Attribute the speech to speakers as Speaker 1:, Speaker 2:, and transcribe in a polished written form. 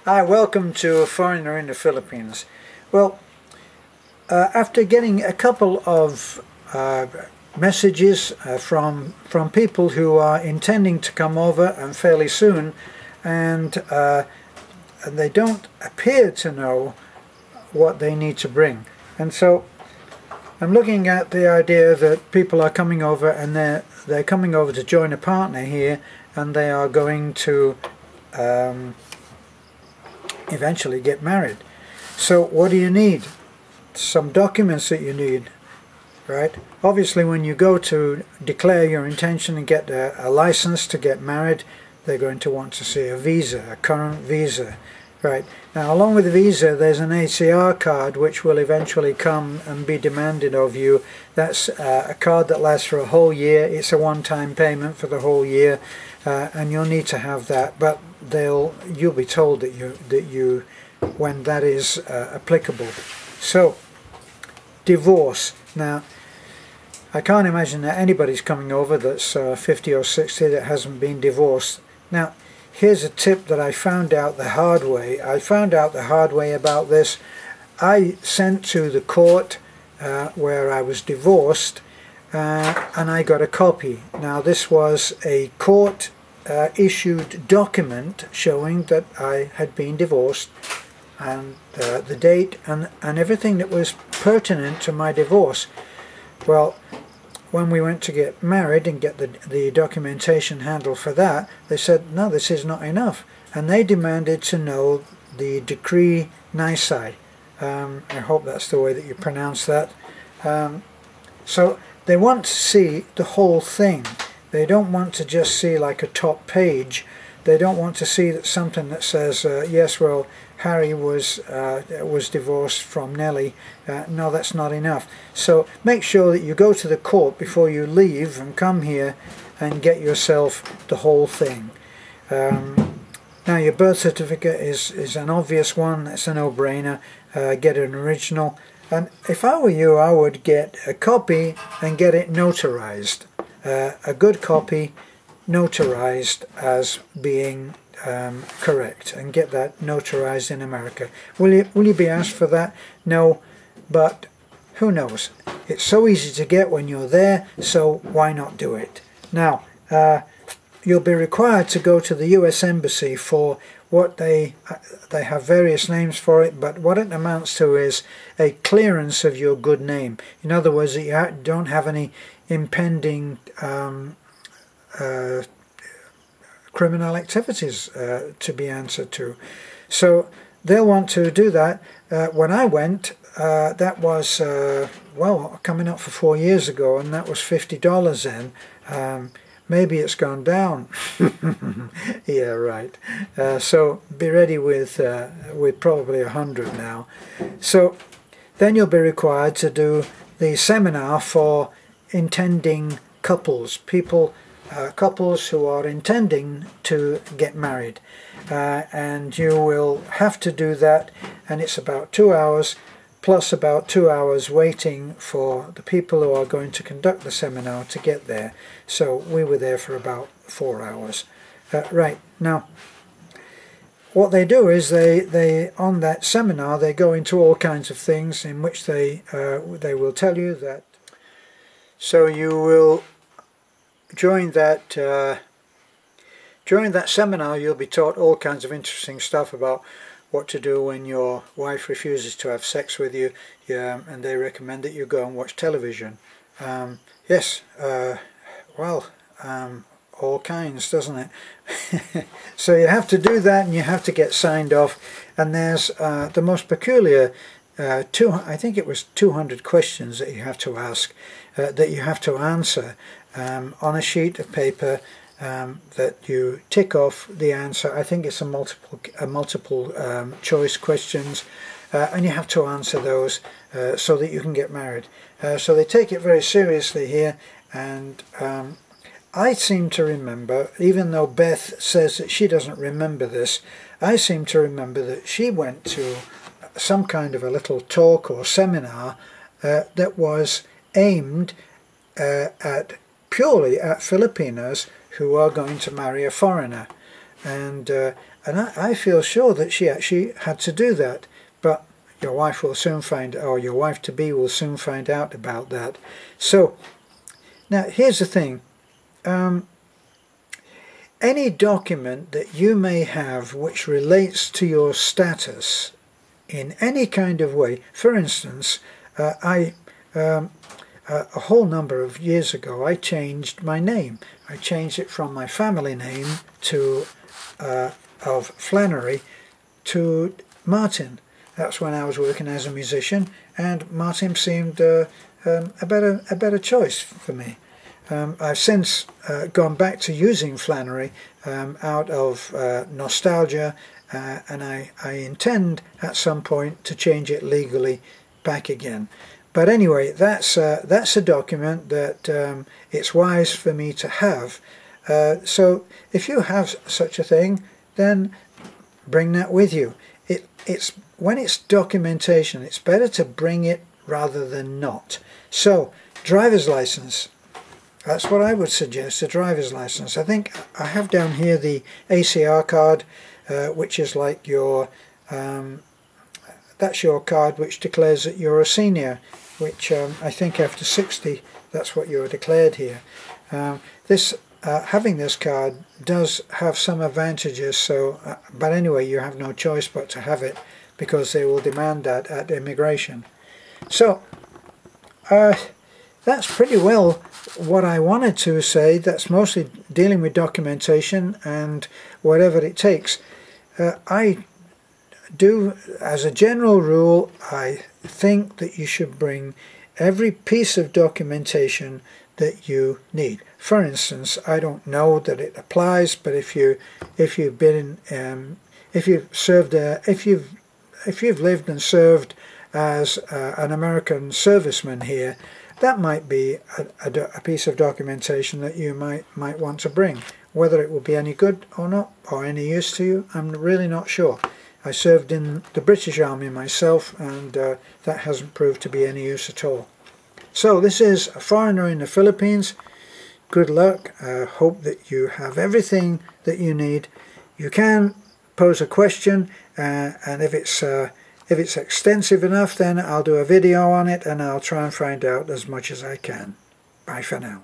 Speaker 1: Hi, welcome to A Foreigner in the Philippines. Well, after getting a couple of messages from people who are intending to come over and fairly soon, and they don't appear to know what they need to bring, and so I'm looking at the idea that people are coming over and they're coming over to join a partner here, and they are going to eventually get married. So what do you need? Some documents that you need, right? Obviously when you go to declare your intention and get a license to get married, they're going to want to see a visa, a current visa, right? Now along with the visa there's an ACR card which will eventually come and be demanded of you. That's a card that lasts for a whole year. It's a one-time payment for the whole year, and you'll need to have that, but you'll be told that you when that is applicable. So divorce. Now I can't imagine that anybody's coming over that's 50 or 60 that hasn't been divorced. Now here's a tip that I found out the hard way. I found out the hard way about this. I sent to the court where I was divorced, and I got a copy. Now this was a court issued document showing that I had been divorced, and the date and everything that was pertinent to my divorce. Well, when we went to get married and get the documentation handled for that, they said no, this is not enough, and they demanded to know the decree nisi. I hope that's the way that you pronounce that. So they want to see the whole thing. They don't want to just see like a top page. They don't want to see that something that says yes, well, Harry was divorced from Nellie. No, that's not enough. So make sure that you go to the court before you leave and come here and get yourself the whole thing. Now your birth certificate is an obvious one. It's a no-brainer. Get an original. And if I were you, I would get a copy and get it notarized. A good copy notarized as being correct, and get that notarized in America. Will you be asked for that? No, but who knows? It's so easy to get when you're there, so why not do it? Now you'll be required to go to the US Embassy for what they have various names for it, but what it amounts to is a clearance of your good name. In other words, that you don't have any impending criminal activities to be answered to. So they'll want to do that. When I went, that was well, coming up for 4 years ago, and that was $50 then. Maybe it's gone down. Yeah, right. So be ready with probably 100 now. So then you'll be required to do the seminar for intending couples, couples who are intending to get married, and you will have to do that, and it's about 2 hours plus about 2 hours waiting for the people who are going to conduct the seminar to get there. So we were there for about 4 hours. Right, now what they do is they on that seminar they go into all kinds of things in which they will tell you that. So you will during that seminar you'll be taught all kinds of interesting stuff about what to do when your wife refuses to have sex with you, and they recommend that you go and watch television. Yes, well, all kinds, doesn't it? So you have to do that, and you have to get signed off, and there's the most peculiar I think it was 200 questions that you have to ask, that you have to answer on a sheet of paper, that you tick off the answer. I think it's a multiple choice questions, and you have to answer those so that you can get married. So they take it very seriously here, and I seem to remember, even though Beth says that she doesn't remember this, I seem to remember that she went to some kind of a little talk or seminar that was aimed purely at Filipinos who are going to marry a foreigner. and I feel sure that she actually had to do that, but your wife will soon find, or your wife-to-be will soon find out about that. So now here's the thing. Any document that you may have which relates to your status in any kind of way, for instance, a whole number of years ago I changed my name. I changed it from my family name to of Flannery to Martin. That's when I was working as a musician, and Martin seemed a better choice for me. I've since gone back to using Flannery out of nostalgia, and I intend at some point to change it legally back again. But anyway, that's a document that it's wise for me to have. So if you have such a thing, then bring that with you. When it's documentation, it's better to bring it rather than not. So, driver's license. That's what I would suggest, a driver's license. I think I have down here the ACR card, which is like your, that's your card which declares that you're a senior, which I think after 60, that's what you're declared here. Having this card does have some advantages, so, but anyway, you have no choice but to have it, because they will demand that at immigration. So, that's pretty well what I wanted to say. That's mostly dealing with documentation and whatever it takes. I do, as a general rule, I think that you should bring every piece of documentation that you need. For instance, I don't know that it applies, but if you've lived and served as an American serviceman here, that might be a piece of documentation that you might want to bring. Whether it will be any good or not, or any use to you, I'm really not sure. I served in the British Army myself, and that hasn't proved to be any use at all. So this is a foreigner in the Philippines. Good luck. Hope that you have everything that you need. You can pose a question, and if it's extensive enough, then I'll do a video on it, and I'll try and find out as much as I can. Bye for now.